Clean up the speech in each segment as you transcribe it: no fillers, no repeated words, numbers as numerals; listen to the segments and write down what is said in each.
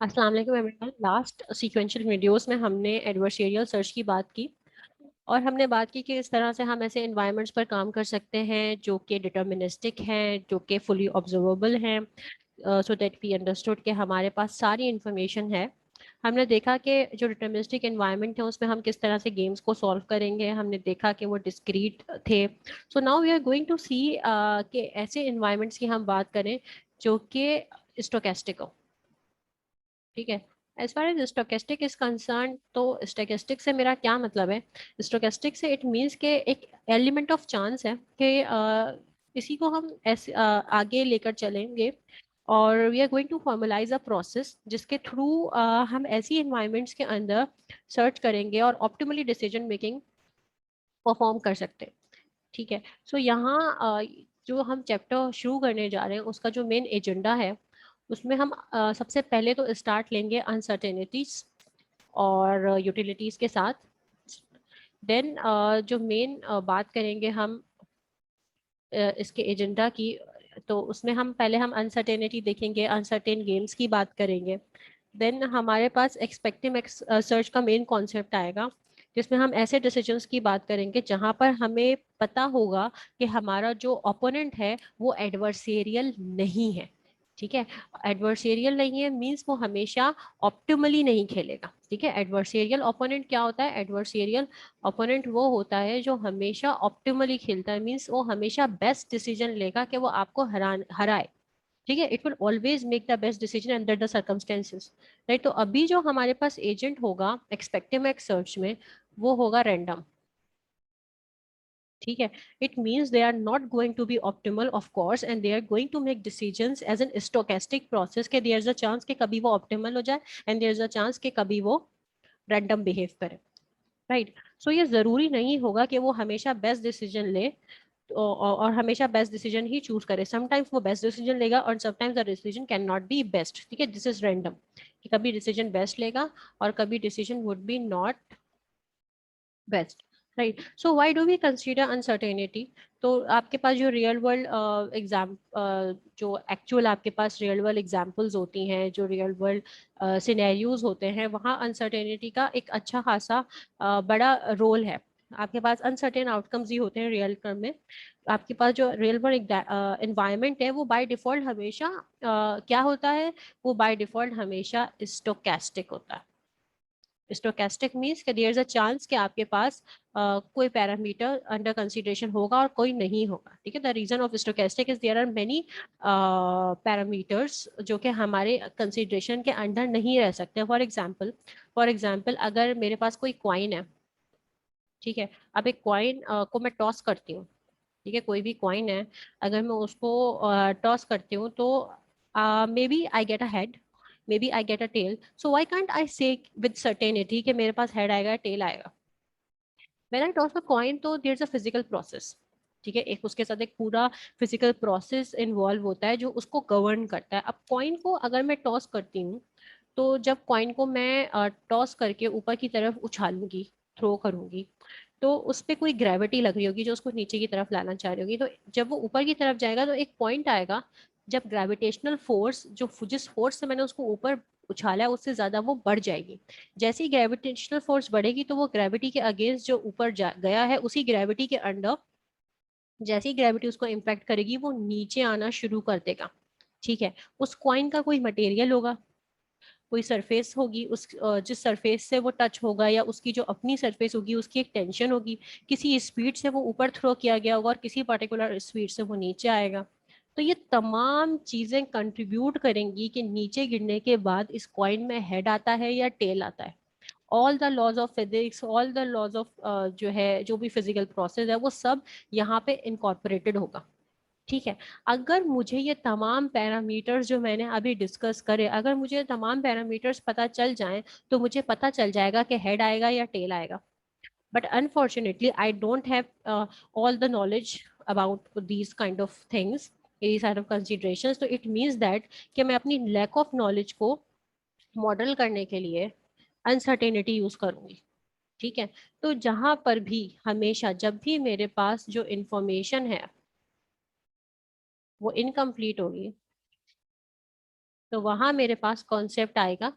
अस्सलाम वालेकुम everyone. Last sequential videos में हमने एडवर्सेरियल सर्च की बात की और हमने बात की कि इस तरह से हम ऐसे एनवायरनमेंट्स पर काम कर सकते हैं जो कि डिटर्मिनिस्टिक हैं, जो कि फुली ऑब्जर्वेबल हैं, सो दैट वी अंडरस्टूड कि हमारे पास सारी इंफॉर्मेशन है। हमने देखा कि जो डिटर्मिनिस्टिक एनवायरनमेंट है उसमें हम किस तरह से गेम्स को सॉल्व करेंगे। हमने देखा कि वो डिस्क्रीट थे। So now we are going to see कि ऐसे एनवायरनमेंट्स की हम बात करें जो कि स्टोकेस्टिक हो। ठीक है। As far as stochastic is concerned, तो स्टोकेस्टिक से मेरा क्या मतलब है? स्टोकेस्टिक से इट मीन्स के एक एलिमेंट ऑफ चांस है कि इसी को हम ऐसे आगे लेकर चलेंगे और we are going to formalise a process जिसके थ्रू हम ऐसी इन्वायरमेंट्स के अंदर सर्च करेंगे और ऑप्टिमली डिसीजन मेकिंग परफॉर्म कर सकते हैं। ठीक है। सो यहाँ जो हम चैप्टर शुरू करने जा रहे हैं उसका जो मेन एजेंडा है उसमें हम सबसे पहले तो स्टार्ट लेंगे अनसर्टेनिटीज और यूटिलिटीज के साथ। देन जो मेन बात करेंगे हम इसके एजेंडा की, तो उसमें हम पहले हम अनसर्टेनिटी देखेंगे, अनसर्टेन गेम्स की बात करेंगे। देन हमारे पास एक्सपेक्टिव सर्च का मेन कॉन्सेप्ट आएगा जिसमें हम ऐसे डिसीजंस की बात करेंगे जहां पर हमें पता होगा कि हमारा जो ओपोनेंट है वो एडवर्सेरियल नहीं है। ठीक है। एडवर्सेरियल नहीं है मींस वो हमेशा ऑप्टिमली नहीं खेलेगा। ठीक है। एडवर्सेरियल ओपोनेंट क्या होता है? एडवर्सेरियल ओपोनेंट वो होता है जो हमेशा ऑप्टिमली खेलता है, मींस वो हमेशा बेस्ट डिसीजन लेगा कि वो आपको हराए। ठीक है। It will always make the best decision under the circumstances. Right. तो अभी जो हमारे पास एजेंट होगा एक्सपेक्टिव एक्स सर्च में वो होगा रैंडम। ठीक है। It means they are not going to be optimal of course and they are going to make decisions as an stochastic process के देयर इज अ चांस कि कभी वो ऑप्टिमल हो जाए and there is a chance कि कभी वो random behave करे। राइट। सो ये जरूरी नहीं होगा कि वो हमेशा बेस्ट डिसीजन ले और हमेशा बेस्ट डिसीजन ही चूज करे। समटाइम्स वो बेस्ट डिसीजन लेगा और sometimes the decision can not be best. ठीक है। दिस इज रैंडम कि कभी डिसीजन बेस्ट लेगा और कभी decision would be not best. Right. So why do we consider uncertainty? तो आपके पास जो रियल वर्ल्ड एग्जाम जो एक्चुअल आपके पास रियल वर्ल्ड एग्जाम्पल्स होती हैं, जो रियल वर्ल्ड सिनेरियोज होते हैं, वहाँ अनसर्टेनिटी का एक अच्छा खासा बड़ा रोल है। आपके पास अनसर्टेन आउटकम्स ही होते हैं रियल टर्म में। आपके पास जो रियल वर्ल्ड एनवायरनमेंट है वो बाय डिफॉल्ट हमेशा क्या होता है? वो बाय डिफॉल्ट हमेशा स्टोकेस्टिक होता है। स्टोकेस्टिक मीन्स कि देयर इज अ चांस कि आपके पास कोई पैरामीटर अंडर कंसीडरेशन होगा और कोई नहीं होगा। ठीक है। The reason of stochastic is there are many parameters जो कि हमारे कंसीडरेशन के अंडर नहीं रह सकते। फॉर एग्जाम्पल अगर मेरे पास कोई क्वाइन है। ठीक है। अब एक क्वाइन को मैं टॉस करती हूँ। ठीक है। कोई भी क्वाइन है, अगर मैं उसको टॉस करती हूँ तो maybe I get a head, maybe I get a tail. So why can't I say with certainty कि मेरे पास हेड आएगा टेल आएगा? When I toss a coin तो there is a physical process. ठीक है। एक उसके साथ एक पूरा फिजिकल प्रोसेस इन्वॉल्व होता है जो उसको गवर्न करता है। अब कॉइन को अगर मैं टॉस करती हूँ तो जब कॉइन को मैं टॉस करके ऊपर की तरफ उछालूंगी, थ्रो करूंगी, तो उस पर कोई ग्रेविटी लग रही होगी जो उसको नीचे की तरफ लाना चाह रही होगी। तो जब वो ऊपर की तरफ जाएगा तो एक पॉइंट आएगा जब ग्रेविटेशनल फोर्स जो जिस फोर्स से मैंने उसको ऊपर उछाला है उससे ज्यादा वो बढ़ जाएगी। जैसे ही ग्रेविटेशनल फोर्स बढ़ेगी तो वो ग्रेविटी के अगेंस्ट जो ऊपर गया है उसी ग्रेविटी के अंडर जैसे ही ग्रेविटी उसको इम्पैक्ट करेगी वो नीचे आना शुरू कर देगा। ठीक है। उस कॉइन का कोई मटेरियल होगा, कोई सरफेस होगी, उस जिस सरफेस से वो टच होगा या उसकी जो अपनी सरफेस होगी उसकी एक टेंशन होगी। किसी स्पीड से वो ऊपर थ्रो किया गया होगा और किसी पर्टिकुलर स्पीड से वो नीचे आएगा। तो ये तमाम चीजें कंट्रीब्यूट करेंगी कि नीचे गिरने के बाद इस कॉइन में हेड आता है या टेल आता है। All the laws of physics, all the laws of जो है जो भी फिजिकल प्रोसेस है वो सब यहाँ पे इनकॉर्पोरेटेड होगा। ठीक है। अगर मुझे ये तमाम पैरामीटर्स जो मैंने अभी डिस्कस करे, अगर मुझे तमाम पैरामीटर्स पता चल जाएं तो मुझे पता चल जाएगा कि हेड आएगा या टेल आएगा। But unfortunately I don't have all the knowledge about these kind of things, these kind of considerations। तो इट मीन्स दैट कि मैं अपनी लैक ऑफ नॉलेज को मॉडल करने के लिए अनसर्टेनिटी यूज करूंगी। ठीक है। तो जहां पर भी हमेशा जब भी मेरे पास जो इंफॉर्मेशन है वो इनकम्प्लीट होगी। तो वहां मेरे पास कॉन्सेप्ट आएगा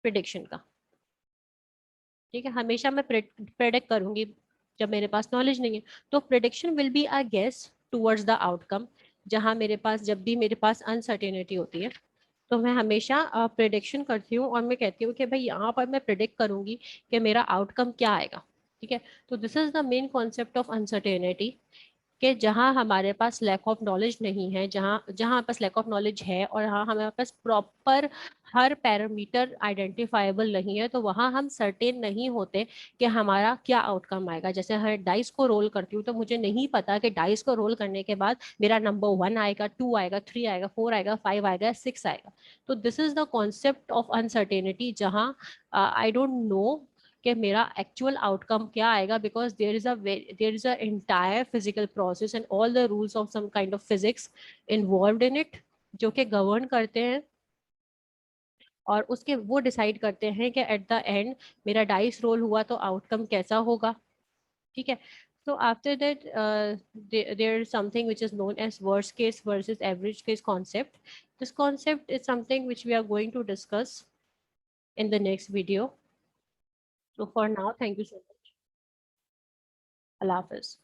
प्रिडिक्शन का। ठीक है, हमेशा मैं प्रेडिक्ट करूंगी जब मेरे पास नॉलेज नहीं है। तो prediction will be a guess towards the outcome. जहां मेरे पास, जब भी मेरे पास अनसर्टेनिटी होती है, तो मैं हमेशा प्रिडिक्शन करती हूँ और मैं कहती हूँ कि भाई यहाँ पर मैं प्रिडिक्ट करूंगी कि मेरा आउटकम क्या आएगा। ठीक है, तो this is the main concept of uncertainty, कि जहाँ हमारे पास लैक ऑफ नॉलेज नहीं है, जहाँ जहाँ हमारे पास लैक ऑफ नॉलेज है और हाँ हमारे पास प्रॉपर हर पैरामीटर आइडेंटिफाइबल नहीं है, तो वहाँ हम सर्टेन नहीं होते कि हमारा क्या आउटकम आएगा। जैसे हर डाइस को रोल करती हूँ तो मुझे नहीं पता कि डाइस को रोल करने के बाद मेरा नंबर 1 आएगा, 2 आएगा, 3 आएगा, 4 आएगा, 5 आएगा, 6 आएगा। तो this is the concept of uncertainty, जहाँ आई डोंट नो कि मेरा एक्चुअल आउटकम क्या आएगा, because there is a entire physical process and all the rules of some kind of physics involved in it, जो कि गवर्न करते हैं और उसके वो डिसाइड करते हैं कि एट द एंड मेरा डाइस रोल हुआ तो आउटकम कैसा होगा। ठीक है, so after that there is something which is known as worst case versus average case concept. This concept is something which we are going to discuss in the next video. So for now, thank you so much. Allah Hafiz.